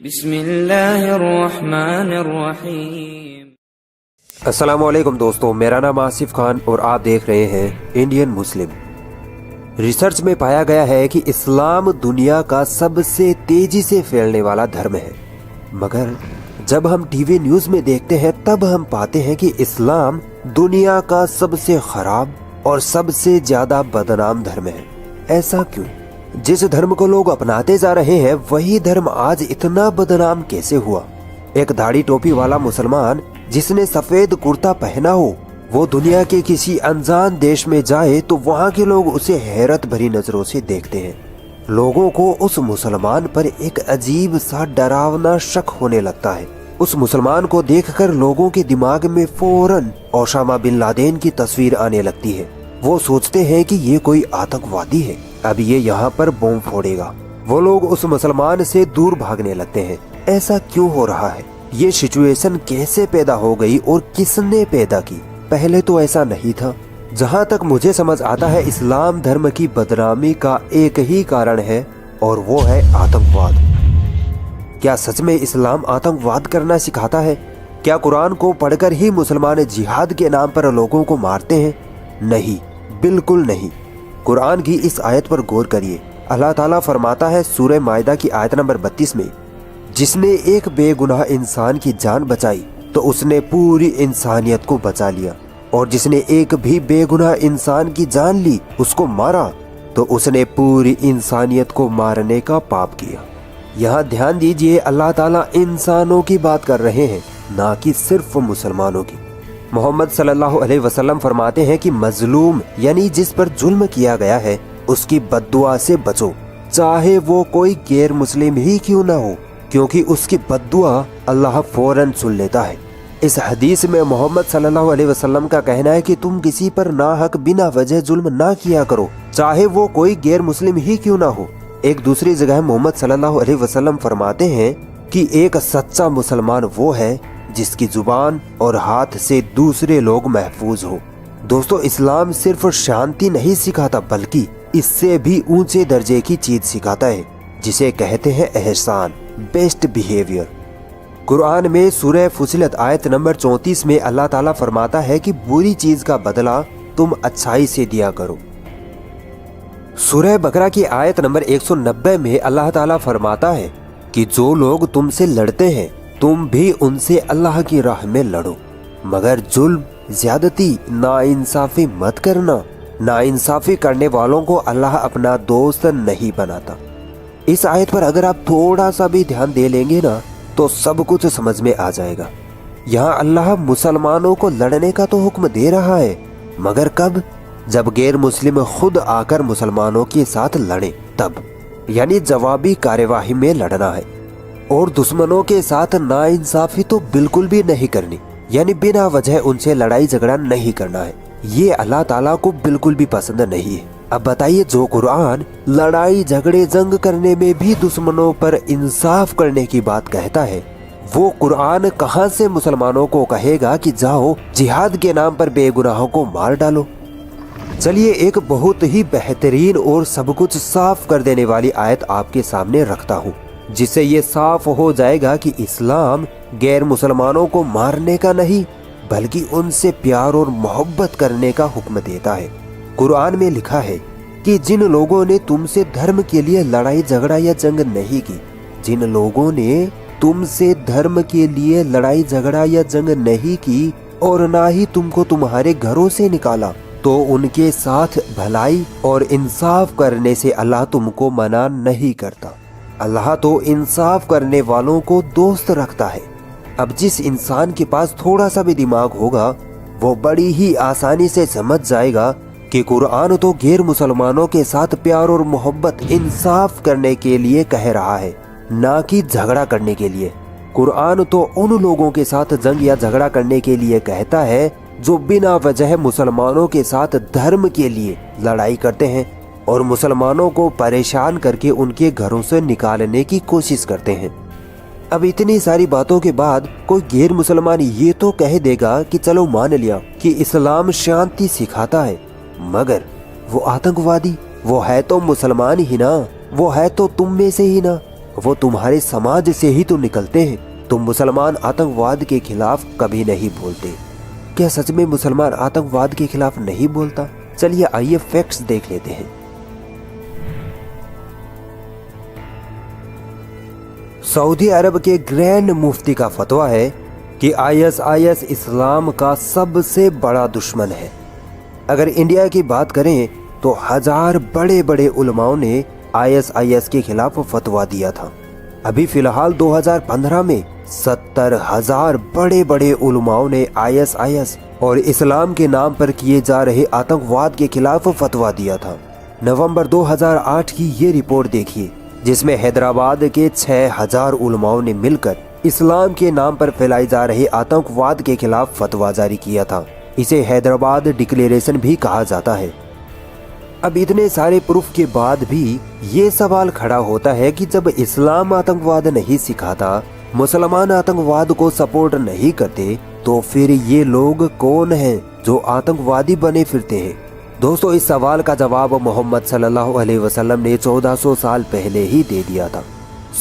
बिस्मिल्लाहिर्रहमानिर्रहीम। अस्सलामुअलैकुम दोस्तों, मेरा नाम आसिफ खान और आप देख रहे हैं इंडियन मुस्लिम। रिसर्च में पाया गया है कि इस्लाम दुनिया का सबसे तेजी से फैलने वाला धर्म है, मगर जब हम टीवी न्यूज में देखते हैं तब हम पाते हैं कि इस्लाम दुनिया का सबसे खराब और सबसे ज्यादा बदनाम धर्म है। ऐसा क्यों? जिस धर्म को लोग अपनाते जा रहे हैं वही धर्म आज इतना बदनाम कैसे हुआ? एक दाढ़ी टोपी वाला मुसलमान जिसने सफेद कुर्ता पहना हो वो दुनिया के किसी अनजान देश में जाए तो वहाँ के लोग उसे हैरत भरी नजरों से देखते हैं। लोगों को उस मुसलमान पर एक अजीब सा डरावना शक होने लगता है। उस मुसलमान को देखकर लोगों के दिमाग में फौरन ओसामा बिन लादेन की तस्वीर आने लगती है। वो सोचते हैं कि ये कोई आतंकवादी है, अब ये यहाँ पर बम फोड़ेगा। वो लोग उस मुसलमान से दूर भागने लगते हैं। ऐसा क्यों हो रहा है? ये सिचुएशन कैसे पैदा हो गई और किसने पैदा की? पहले तो ऐसा नहीं था। जहाँ तक मुझे समझ आता है इस्लाम धर्म की बदनामी का एक ही कारण है और वो है आतंकवाद। क्या सच में इस्लाम आतंकवाद करना सिखाता है? क्या कुरान को पढ़कर ही मुसलमान जिहाद के नाम पर लोगों को मारते हैं? नहीं, बिल्कुल नहीं। कुरान की इस आयत पर गौर करिए। अल्लाह ताला फरमाता है सूरह माइदा की आयत नंबर 32 में, जिसने एक बेगुनाह इंसान की जान बचाई तो उसने पूरी इंसानियत को बचा लिया, और जिसने एक भी बेगुनाह इंसान की जान ली उसको मारा तो उसने पूरी इंसानियत को मारने का पाप किया। यहाँ ध्यान दीजिए, अल्लाह ताला इंसानों की बात कर रहे हैं, ना कि सिर्फ मुसलमानों की। मोहम्मद सल्लल्लाहु अलैहि वसल्लम फरमाते हैं कि मजलूम यानी जिस पर जुल्म किया गया है उसकी बद्दुआ से बचो, चाहे वो कोई गैर मुस्लिम ही क्यों ना हो, क्योंकि उसकी बद्दुआ अल्लाह फौरन सुन लेता है। इस हदीस में मोहम्मद सल्लल्लाहु अलैहि वसल्लम का कहना है कि तुम किसी पर नाहक बिना वजह जुल्म ना किया करो, चाहे वो कोई गैर मुस्लिम ही क्यों ना हो। एक दूसरी जगह मोहम्मद सल्लल्लाहु अलैहि वसल्लम फरमाते हैं कि एक सच्चा मुसलमान वो है जिसकी जुबान और हाथ से दूसरे लोग महफूज हो। दोस्तों, इस्लाम सिर्फ शांति नहीं सिखाता बल्कि इससे भी ऊंचे दर्जे की चीज सिखाता है, जिसे कहते हैं एहसान, बेस्ट बिहेवियर। कुरान में सूरह फुसिलत आयत नंबर 34 में अल्लाह ताला फरमाता है कि बुरी चीज का बदला तुम अच्छाई से दिया करो। सूरह बकरा की आयत नंबर 190 में अल्लाह ताला फरमाता है कि जो लोग तुमसे लड़ते हैं तुम भी उनसे अल्लाह की राह में लड़ो, मगर जुल्म, ज्यादती, नाइंसाफी मत करना। नाइंसाफी करने वालों को अल्लाह अपना दोस्त नहीं बनाता। इस आयत पर अगर आप थोड़ा सा भी ध्यान दे लेंगे ना तो सब कुछ समझ में आ जाएगा। यहाँ अल्लाह मुसलमानों को लड़ने का तो हुक्म दे रहा है, मगर कब? जब गैर मुस्लिम खुद आकर मुसलमानों के साथ लड़े तब, यानी जवाबी कार्यवाही में लड़ना है। और दुश्मनों के साथ नाइंसाफी तो बिल्कुल भी नहीं करनी, यानी बिना वजह उनसे लड़ाई झगड़ा नहीं करना है। ये अल्लाह ताला को बिल्कुल भी पसंद नहीं है। अब बताइए, जो कुरान लड़ाई झगड़े जंग करने में भी दुश्मनों पर इंसाफ करने की बात कहता है, वो कुरान कहाँ से मुसलमानों को कहेगा कि जाओ जिहाद के नाम पर बेगुनाहों को मार डालो? चलिए एक बहुत ही बेहतरीन और सब कुछ साफ कर देने वाली आयत आपके सामने रखता हूँ, जिससे ये साफ हो जाएगा कि इस्लाम गैर मुसलमानों को मारने का नहीं बल्कि उनसे प्यार और मोहब्बत करने का हुक्म देता है। कुरान में लिखा है कि जिन लोगों ने तुमसे धर्म के लिए लड़ाई झगड़ा या जंग नहीं की, जिन लोगों ने तुमसे धर्म के लिए लड़ाई झगड़ा या जंग नहीं की और ना ही तुमको तुम्हारे घरों से निकाला, तो उनके साथ भलाई और इंसाफ करने से अल्लाह तुमको मना नहीं करता। अल्लाह तो इंसाफ करने वालों को दोस्त रखता है। अब जिस इंसान के पास थोड़ा सा भी दिमाग होगा वो बड़ी ही आसानी से समझ जाएगा कि कुरान तो गैर मुसलमानों के साथ प्यार और मोहब्बत, इंसाफ करने के लिए कह रहा है, ना कि झगड़ा करने के लिए। कुरान तो उन लोगों के साथ जंग या झगड़ा करने के लिए कहता है जो बिना वजह मुसलमानों के साथ धर्म के लिए लड़ाई करते हैं और मुसलमानों को परेशान करके उनके घरों से निकालने की कोशिश करते हैं। अब इतनी सारी बातों के बाद कोई गैर मुसलमान ये तो कह देगा कि चलो मान लिया कि इस्लाम शांति सिखाता है, मगर वो आतंकवादी, वो है तो मुसलमान ही ना, वो है तो तुम में से ही ना। वो तुम्हारे समाज से ही तो निकलते हैं। तुम मुसलमान आतंकवाद के खिलाफ कभी नहीं बोलते। क्या सच में मुसलमान आतंकवाद के खिलाफ नहीं बोलता? चलिए आइए फैक्ट्स देख लेते हैं। सऊदी अरब के ग्रैंड मुफ्ती का फतवा है कि आईएसआईएस इस्लाम का सबसे बड़ा दुश्मन है। अगर इंडिया की बात करें तो हजार बड़े बड़े उलमाओं ने आईएसआईएस के खिलाफ फतवा दिया था। अभी फिलहाल 2015 में 70,000 बड़े बड़े उलमाओं ने आईएसआईएस और इस्लाम के नाम पर किए जा रहे आतंकवाद के खिलाफ फतवा दिया था। नवंबर 2008 की ये रिपोर्ट देखिए, जिसमें हैदराबाद के 6,000 उलमाओं ने मिलकर इस्लाम के नाम पर फैलाई जा रहे आतंकवाद के खिलाफ फतवा जारी किया था। इसे हैदराबाद डिक्लेरेशन भी कहा जाता है। अब इतने सारे प्रूफ के बाद भी ये सवाल खड़ा होता है कि जब इस्लाम आतंकवाद नहीं सिखाता, मुसलमान आतंकवाद को सपोर्ट नहीं करते, तो फिर ये लोग कौन हैं जो आतंकवादी बने फिरते हैं? दोस्तों, इस सवाल का जवाब मोहम्मद सल्लल्लाहु अलैहि वसल्लम ने 1400 साल पहले ही दे दिया था।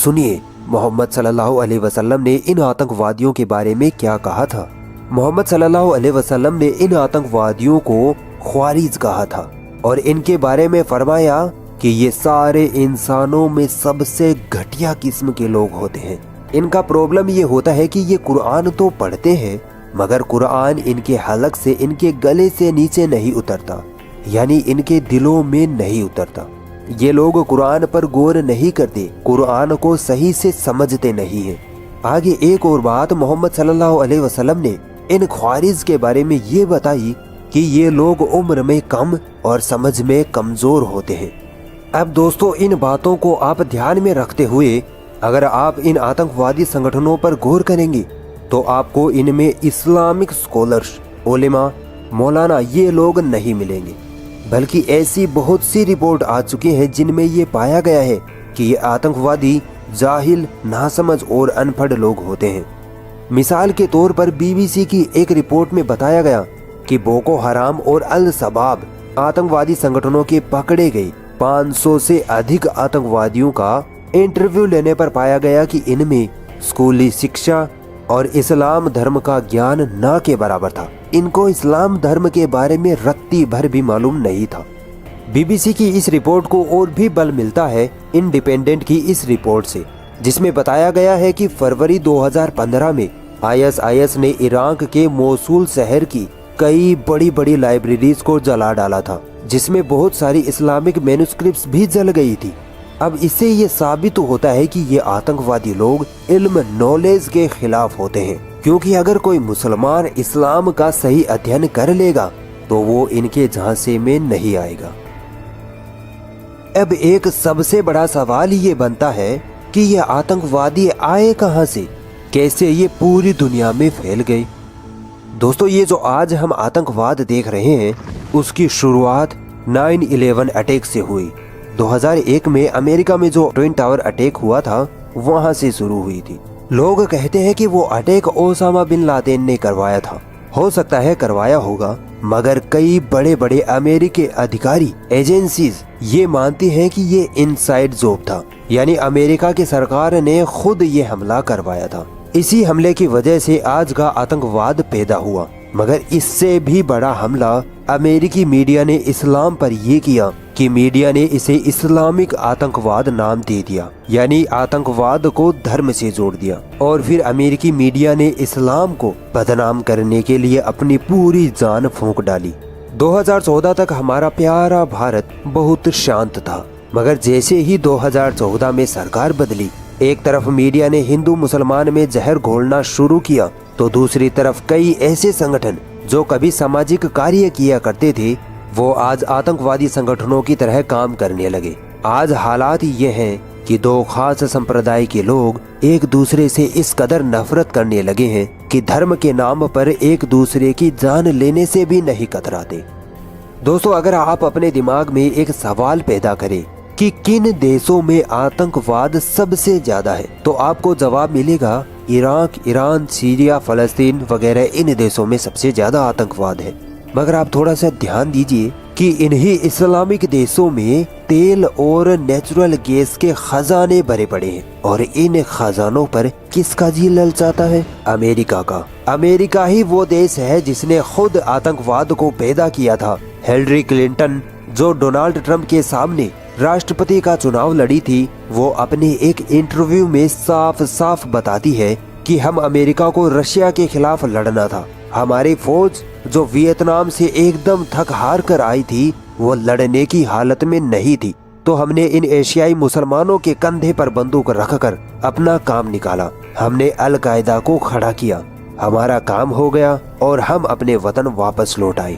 सुनिए मोहम्मद सल्लल्लाहु अलैहि वसल्लम ने इन आतंकवादियों के बारे में क्या कहा था। मोहम्मद सल्लल्लाहु अलैहि वसल्लम ने इन आतंकवादियों को ख्वारिज कहा था और इनके बारे में फरमाया कि ये सारे इंसानों में सबसे घटिया किस्म के लोग होते हैं। इनका प्रॉब्लम ये होता है कि ये कुरान तो पढ़ते हैं, मगर कुरान इनके हलक से, इनके गले से नीचे नहीं उतरता, यानी इनके दिलों में नहीं उतरता। ये लोग कुरान पर गौर नहीं करते, कुरान को सही से समझते नहीं हैं। आगे एक और बात मोहम्मद सल्लल्लाहु अलैहि वसल्लम ने इन ख्वारिज के बारे में ये बताई कि ये लोग उम्र में कम और समझ में कमजोर होते हैं। अब दोस्तों, इन बातों को आप ध्यान में रखते हुए अगर आप इन आतंकवादी संगठनों पर गौर करेंगे तो आपको इनमें इस्लामिक स्कॉलर्स, उलेमा, मौलाना ये लोग नहीं मिलेंगे, बल्कि ऐसी बहुत सी रिपोर्ट आ चुकी हैं जिनमें ये पाया गया है कि ये आतंकवादी जाहिल, नासमझ और अनपढ़ लोग होते हैं। मिसाल के तौर पर बीबीसी की एक रिपोर्ट में बताया गया कि बोको हराम और अल शबाब आतंकवादी संगठनों के पकड़े गए 500 से अधिक आतंकवादियों का इंटरव्यू लेने पर पाया गया कि इनमें स्कूली शिक्षा और इस्लाम धर्म का ज्ञान न के बराबर था। इनको इस्लाम धर्म के बारे में रत्ती भर भी मालूम नहीं था। बीबीसी की इस रिपोर्ट को और भी बल मिलता है इंडिपेंडेंट की इस रिपोर्ट से, जिसमें बताया गया है कि फरवरी 2015 में आईएसआईएस ने इराक के मोसूल शहर की कई बड़ी बड़ी लाइब्रेरीज को जला डाला था, जिसमें बहुत सारी इस्लामिक मैन्युस्क्रिप्ट्स भी जल गई थी। अब इससे ये साबित होता है कि ये आतंकवादी लोग इल्म, नॉलेज के खिलाफ होते हैं, क्योंकि अगर कोई मुसलमान इस्लाम का सही अध्ययन कर लेगा तो वो इनके झांसे में नहीं आएगा। अब एक सबसे बड़ा सवाल ये बनता है कि ये आतंकवादी आए कहां से, कैसे ये पूरी दुनिया में फैल गए। दोस्तों, ये जो आज हम आतंकवाद देख रहे हैं उसकी शुरुआत 9/11 अटैक से हुई। 2001 में अमेरिका में जो ट्विन टावर अटैक हुआ था वहां से शुरू हुई थी। लोग कहते हैं कि वो अटैक ओसामा बिन लादेन ने करवाया था। हो सकता है करवाया होगा, मगर कई बड़े बड़े अमेरिकी अधिकारी, एजेंसीज ये मानती हैं कि ये इनसाइड जॉब था, यानी अमेरिका की सरकार ने खुद ये हमला करवाया था। इसी हमले की वजह से आज का आतंकवाद पैदा हुआ। मगर इससे भी बड़ा हमला अमेरिकी मीडिया ने इस्लाम पर ये किया कि मीडिया ने इसे इस्लामिक आतंकवाद नाम दे दिया, यानी आतंकवाद को धर्म से जोड़ दिया। और फिर अमेरिकी मीडिया ने इस्लाम को बदनाम करने के लिए अपनी पूरी जान फूंक डाली। 2014 तक हमारा प्यारा भारत बहुत शांत था, मगर जैसे ही 2014 में सरकार बदली, एक तरफ मीडिया ने हिंदू मुसलमान में जहर घोलना शुरू किया, तो दूसरी तरफ कई ऐसे संगठन जो कभी सामाजिक कार्य किया करते थे वो आज आतंकवादी संगठनों की तरह काम करने लगे। आज हालात ये हैं कि दो खास संप्रदाय के लोग एक दूसरे से इस कदर नफरत करने लगे हैं कि धर्म के नाम पर एक दूसरे की जान लेने से भी नहीं कतराते। दोस्तों, अगर आप अपने दिमाग में एक सवाल पैदा करें कि किन देशों में आतंकवाद सबसे ज्यादा है, तो आपको जवाब मिलेगा इराक, ईरान, सीरिया, फलस्तीन वगैरह इन देशों में सबसे ज्यादा आतंकवाद है। मगर आप थोड़ा सा ध्यान दीजिए कि इन्हीं इस्लामिक देशों में तेल और नेचुरल गैस के खजाने भरे पड़े हैं और इन खजानों पर किसका जी ललचाता है? अमेरिका का। अमेरिका ही वो देश है जिसने खुद आतंकवाद को पैदा किया था। हिलरी क्लिंटन जो डोनाल्ड ट्रंप के सामने राष्ट्रपति का चुनाव लड़ी थी, वो अपने एक इंटरव्यू में साफ साफ बताती है कि हम अमेरिका को रशिया के खिलाफ लड़ना था। हमारी फौज जो वियतनाम से एकदम थक हार कर आई थी, वो लड़ने की हालत में नहीं थी, तो हमने इन एशियाई मुसलमानों के कंधे पर बंदूक रखकर अपना काम निकाला। हमने अल कायदा को खड़ा किया, हमारा काम हो गया और हम अपने वतन वापस लौट आए।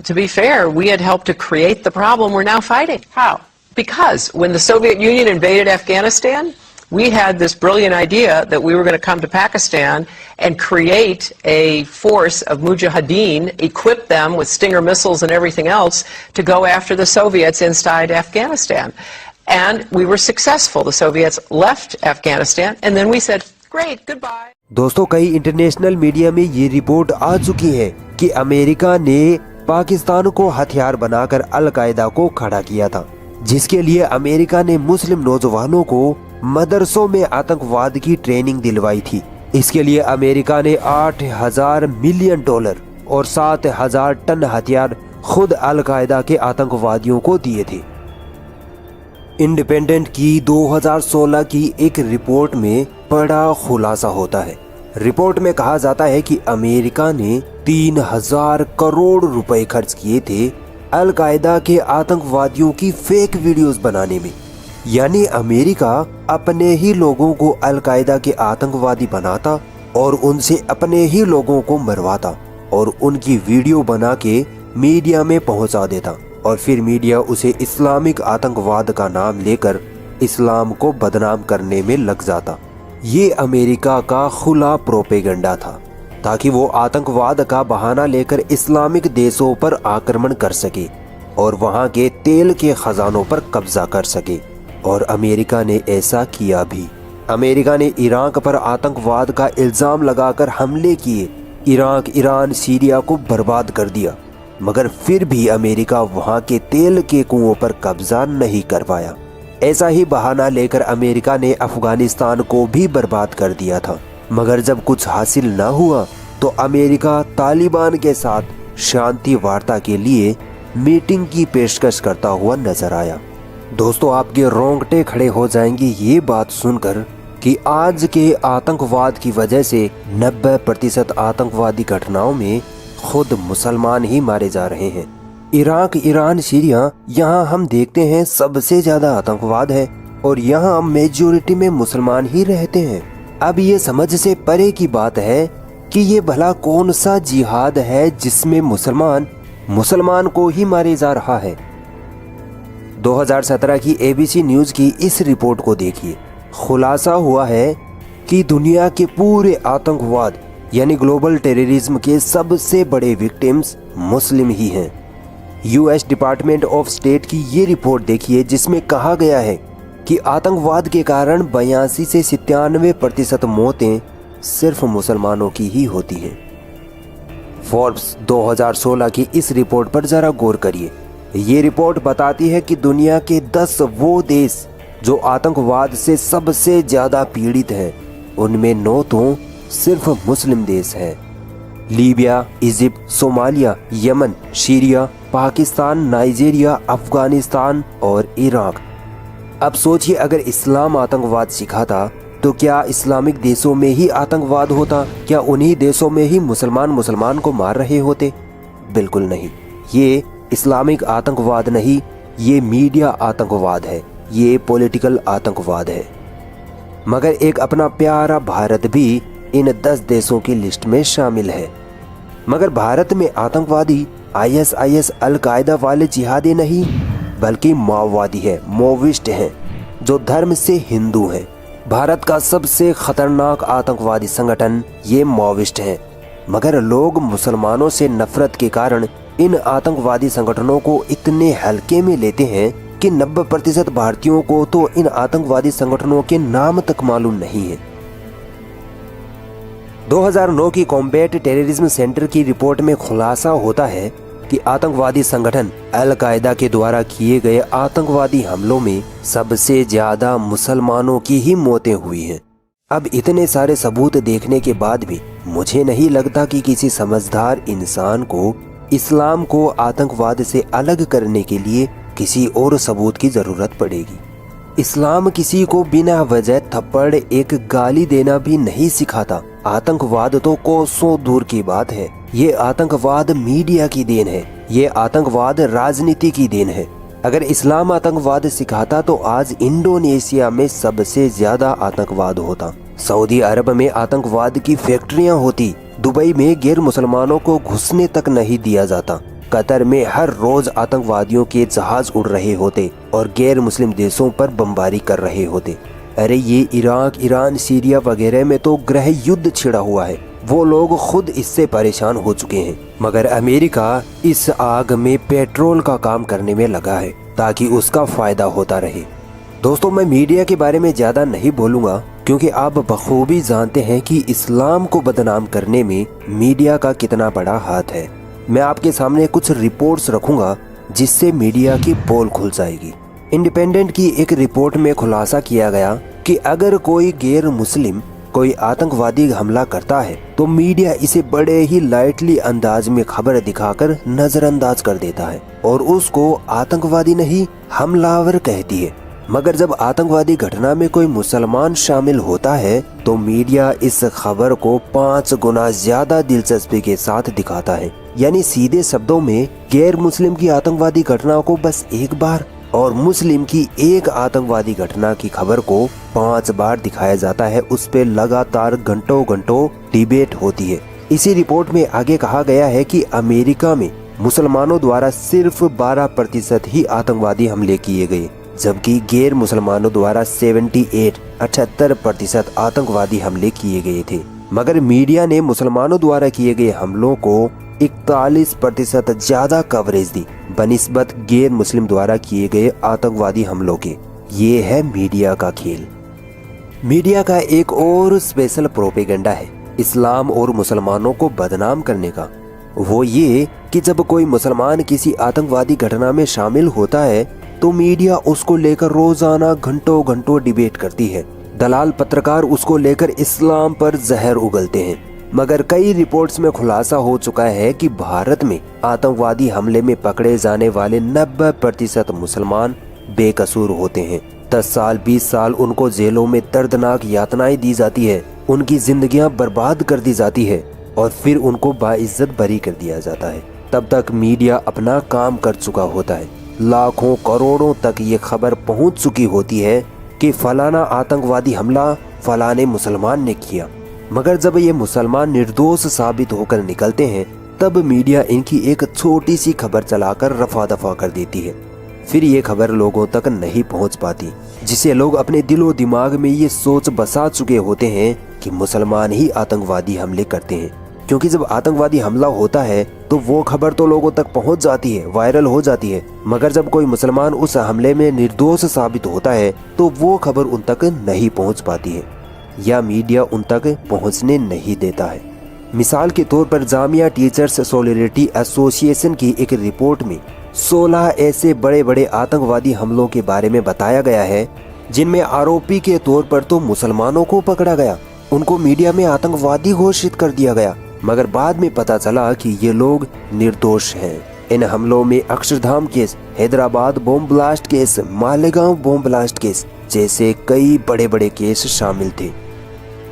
To be fair, we had helped to create the problem we're now fighting. How? Because when the Soviet Union invaded Afghanistan, we had this brilliant idea that we were going to come to Pakistan and create a force of mujahideen, equip them with Stinger missiles and everything else to go after the Soviets inside Afghanistan. And we were successful. The Soviets left Afghanistan and then we said, great, goodbye. दोस्तों, कई international media में ये report आ चुकी है कि America ने पाकिस्तान को हथियार बनाकर अल कायदा को खड़ा किया था, जिसके लिए अमेरिका ने मुस्लिम नौजवानों को मदरसों में आतंकवाद की ट्रेनिंग दिलवाई थी। इसके लिए अमेरिका ने $8,000 मिलियन और 7,000 टन हथियार खुद अल कायदा के आतंकवादियों को दिए थे। इंडिपेंडेंट की 2016 की एक रिपोर्ट में बड़ा खुलासा होता है। रिपोर्ट में कहा जाता है कि अमेरिका ने 3,000 करोड़ रुपए खर्च किए थे अल कायदा के आतंकवादियों की फेक वीडियोस बनाने में। यानी अमेरिका अपने ही लोगों को अल कायदा के आतंकवादी बनाता और उनसे अपने ही लोगों को मरवाता और उनकी वीडियो बना के मीडिया में पहुंचा देता और फिर मीडिया उसे इस्लामिक आतंकवाद का नाम लेकर इस्लाम को बदनाम करने में लग जाता। ये अमेरिका का खुला प्रोपेगेंडा था ताकि वो आतंकवाद का बहाना लेकर इस्लामिक देशों पर आक्रमण कर सके और वहां के तेल के खजानों पर कब्जा कर सके। और अमेरिका ने ऐसा किया भी। अमेरिका ने इराक पर आतंकवाद का इल्जाम लगाकर हमले किए, इराक, ईरान, सीरिया को बर्बाद कर दिया, मगर फिर भी अमेरिका वहां के तेल के कुओं पर कब्जा नहीं कर पाया। ऐसा ही बहाना लेकर अमेरिका ने अफगानिस्तान को भी बर्बाद कर दिया था, मगर जब कुछ हासिल न हुआ तो अमेरिका तालिबान के साथ शांति वार्ता के लिए मीटिंग की पेशकश करता हुआ नजर आया। दोस्तों, आपके रोंगटे खड़े हो जाएंगे ये बात सुनकर कि आज के आतंकवाद की वजह से 90% आतंकवादी घटनाओं में खुद मुसलमान ही मारे जा रहे हैं। इराक, ईरान, सीरिया, यहाँ हम देखते हैं सबसे ज्यादा आतंकवाद है और यहाँ मेजोरिटी में मुसलमान ही रहते हैं। अब ये समझ से परे की बात है कि ये भला कौन सा जिहाद है जिसमें मुसलमान को ही मारे जा रहा है। 2017 की ABC न्यूज की इस रिपोर्ट को देखिए। खुलासा हुआ है कि दुनिया के पूरे आतंकवाद यानी ग्लोबल टेररिज्म के सबसे बड़े विक्टिम्स मुस्लिम ही हैं। US डिपार्टमेंट ऑफ स्टेट की ये रिपोर्ट देखिए, जिसमें कहा गया है कि आतंकवाद के कारण 82 से 97% मौतें सिर्फ मुसलमानों की ही होती हैं। फोर्ब्स 2016 की इस रिपोर्ट पर जरा गौर करिए। ये रिपोर्ट बताती है कि दुनिया के 10 वो देश जो आतंकवाद से सबसे ज्यादा पीड़ित हैं, उनमें 9 तो सिर्फ मुस्लिम देश हैं। Libya, Egypt, Somalia, Yemen, Syria, Pakistan, Nigeria, Afghanistan और इराक। अब सोचिए, अगर इस्लाम आतंकवाद सिखाता तो क्या इस्लामिक देशों में ही आतंकवाद होता? क्या उन्हीं देशों में ही मुसलमान को मार रहे होते? बिल्कुल नहीं। ये इस्लामिक आतंकवाद नहीं, ये मीडिया आतंकवाद है, ये पॉलिटिकल आतंकवाद है। मगर एक अपना प्यारा भारत भी इन 10 देशों की लिस्ट में शामिल है। मगर भारत में आतंकवादी ISIS, अल कायदा वाले जिहादी नहीं, बल्कि माओवादी है, माओविस्ट हैं, जो धर्म से हिंदू हैं। भारत का सबसे खतरनाक आतंकवादी संगठन ये माओविस्ट हैं। मगर लोग मुसलमानों से नफरत के कारण इन आतंकवादी संगठनों को इतने हल्के में लेते हैं कि 90% भारतीयों को तो इन आतंकवादी संगठनों के नाम तक मालूम नहीं है। 2009 की कॉम्बैट टेररिज्म सेंटर की रिपोर्ट में खुलासा होता है कि आतंकवादी संगठन अल कायदा के द्वारा किए गए आतंकवादी हमलों में सबसे ज्यादा मुसलमानों की ही मौतें हुई हैं। अब इतने सारे सबूत देखने के बाद भी मुझे नहीं लगता कि किसी समझदार इंसान को इस्लाम को आतंकवाद से अलग करने के लिए किसी और सबूत की जरूरत पड़ेगी। इस्लाम किसी को बिना वजह थप्पड़ एक गाली देना भी नहीं सिखाता। आतंकवाद तो कोसों दूर की बात है। ये आतंकवाद मीडिया की देन है। ये आतंकवाद राजनीति की देन है। अगर इस्लाम आतंकवाद सिखाता तो आज इंडोनेशिया में सबसे ज्यादा आतंकवाद होता, सऊदी अरब में आतंकवाद की फैक्ट्रियां होती, दुबई में गैर मुसलमानों को घुसने तक नहीं दिया जाता, कतर में हर रोज आतंकवादियों के जहाज उड़ रहे होते और गैर मुस्लिम देशों पर बमबारी कर रहे होते। अरे ये इराक, ईरान, सीरिया वगैरह में तो गृह युद्ध छिड़ा हुआ है। वो लोग खुद इससे परेशान हो चुके हैं, मगर अमेरिका इस आग में पेट्रोल का काम करने में लगा है ताकि उसका फायदा होता रहे। दोस्तों, मैं मीडिया के बारे में ज्यादा नहीं बोलूंगा क्योंकि आप बखूबी जानते हैं कि इस्लाम को बदनाम करने में मीडिया का कितना बड़ा हाथ है। मैं आपके सामने कुछ रिपोर्ट्स रखूंगा जिससे मीडिया की पोल खुल जाएगी। इंडिपेंडेंट की एक रिपोर्ट में खुलासा किया गया कि अगर कोई गैर मुस्लिम कोई आतंकवादी हमला करता है तो मीडिया इसे बड़े ही लाइटली अंदाज में खबर दिखाकर नजरअंदाज कर देता है और उसको आतंकवादी नहीं हमलावर कहती है। मगर जब आतंकवादी घटना में कोई मुसलमान शामिल होता है तो मीडिया इस खबर को 5 गुना ज्यादा दिलचस्पी के साथ दिखाता है। यानी सीधे शब्दों में गैर मुस्लिम की आतंकवादी घटना को बस एक बार और मुस्लिम की एक आतंकवादी घटना की खबर को 5 बार दिखाया जाता है। उस पे लगातार घंटों घंटों डिबेट होती है। इसी रिपोर्ट में आगे कहा गया है कि अमेरिका में मुसलमानों द्वारा सिर्फ 12% ही आतंकवादी हमले किए गए, जबकि गैर मुसलमानों द्वारा 78% आतंकवादी हमले किए गए थे। मगर मीडिया ने मुसलमानों द्वारा किए गए हमलों को 41% ज्यादा कवरेज दी बनिस्बत गैर मुस्लिम द्वारा किए गए आतंकवादी हमलों के। ये है मीडिया का खेल। मीडिया का एक और स्पेशल प्रोपेगेंडा है इस्लाम और मुसलमानों को बदनाम करने का। वो ये कि जब कोई मुसलमान किसी आतंकवादी घटना में शामिल होता है तो मीडिया उसको लेकर रोजाना घंटों घंटों डिबेट करती है। दलाल पत्रकार उसको लेकर इस्लाम पर जहर उगलते हैं। मगर कई रिपोर्ट्स में खुलासा हो चुका है कि भारत में आतंकवादी हमले में पकड़े जाने वाले 90% मुसलमान बेकसूर होते हैं। 10 साल 20 साल उनको जेलों में दर्दनाक यातनाएं दी जाती है, उनकी जिंदगियां बर्बाद कर दी जाती है और फिर उनको बाइज्जत बरी कर दिया जाता है। तब तक मीडिया अपना काम कर चुका होता है। लाखों करोड़ों तक ये खबर पहुंच चुकी होती है कि फलाना आतंकवादी हमला फलाने मुसलमान ने किया। मगर जब ये मुसलमान निर्दोष साबित होकर निकलते हैं तब मीडिया इनकी एक छोटी सी खबर चलाकर रफा दफा कर देती है। फिर ये खबर लोगों तक नहीं पहुंच पाती, जिसे लोग अपने दिलो दिमाग में ये सोच बसा चुके होते हैं कि मुसलमान ही आतंकवादी हमले करते हैं। क्योंकि जब आतंकवादी हमला होता है तो वो खबर तो लोगों तक पहुंच जाती है, वायरल हो जाती है। मगर जब कोई मुसलमान उस हमले में निर्दोष साबित होता है तो वो खबर उन तक नहीं पहुंच पाती है या मीडिया उन तक पहुंचने नहीं देता है। मिसाल के तौर पर जामिया टीचर्स सॉलिडरिटी एसोसिएशन की एक रिपोर्ट में 16 ऐसे बड़े बड़े आतंकवादी हमलों के बारे में बताया गया है जिनमें आरोपी के तौर पर तो मुसलमानों को पकड़ा गया, उनको मीडिया में आतंकवादी घोषित कर दिया गया, मगर बाद में पता चला कि ये लोग निर्दोष हैं। इन हमलों में Akshardham case, Hyderabad bomb blast case, Malegaon bomb blast case जैसे कई बड़े बड़े केस शामिल थे।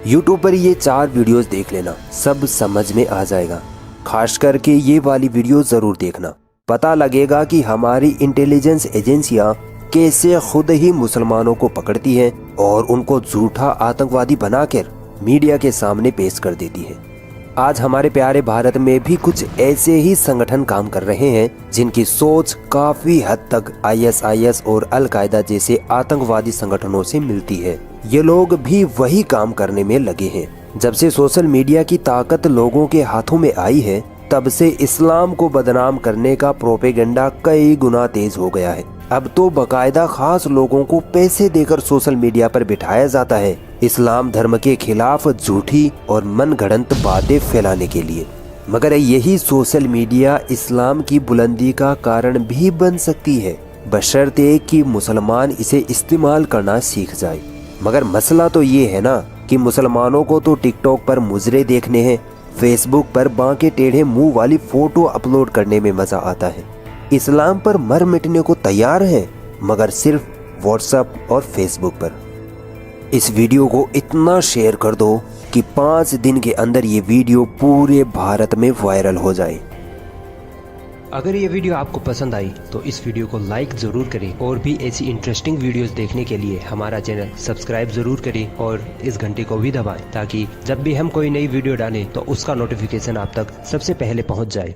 यूट्यूब पर ये 4 वीडियोस देख लेना, सब समझ में आ जाएगा। खास करके ये वाली वीडियो जरूर देखना, पता लगेगा कि हमारी इंटेलिजेंस एजेंसियां कैसे खुद ही मुसलमानों को पकड़ती हैं और उनको झूठा आतंकवादी बनाकर मीडिया के सामने पेश कर देती है। आज हमारे प्यारे भारत में भी कुछ ऐसे ही संगठन काम कर रहे हैं जिनकी सोच काफी हद तक ISIS और अल कायदा जैसे आतंकवादी संगठनों से मिलती है। ये लोग भी वही काम करने में लगे हैं। जब से सोशल मीडिया की ताकत लोगों के हाथों में आई है तब से इस्लाम को बदनाम करने का प्रोपेगेंडा कई गुना तेज हो गया है। अब तो बकायदा खास लोगों को पैसे देकर सोशल मीडिया पर बिठाया जाता है इस्लाम धर्म के खिलाफ झूठी और मनगढ़ंत बातें फैलाने के लिए। मगर यही सोशल मीडिया इस्लाम की बुलंदी का कारण भी बन सकती है, बशर्ते कि मुसलमान इसे इस्तेमाल करना सीख जाए। मगर मसला तो ये है ना कि मुसलमानों को तो टिकटॉक पर मुजरे देखने हैं, फेसबुक पर बांके टेढ़े मुंह वाली फोटो अपलोड करने में मजा आता है। इस्लाम पर मर मिटने को तैयार हैं, मगर सिर्फ व्हाट्सएप और फेसबुक पर। इस वीडियो को इतना शेयर कर दो कि 5 दिन के अंदर ये वीडियो पूरे भारत में वायरल हो जाए। अगर ये वीडियो आपको पसंद आई तो इस वीडियो को लाइक जरूर करें और भी ऐसी इंटरेस्टिंग वीडियोस देखने के लिए हमारा चैनल सब्सक्राइब जरूर करें और इस घंटे को भी दबाएं ताकि जब भी हम कोई नई वीडियो डालें तो उसका नोटिफिकेशन आप तक सबसे पहले पहुंच जाए।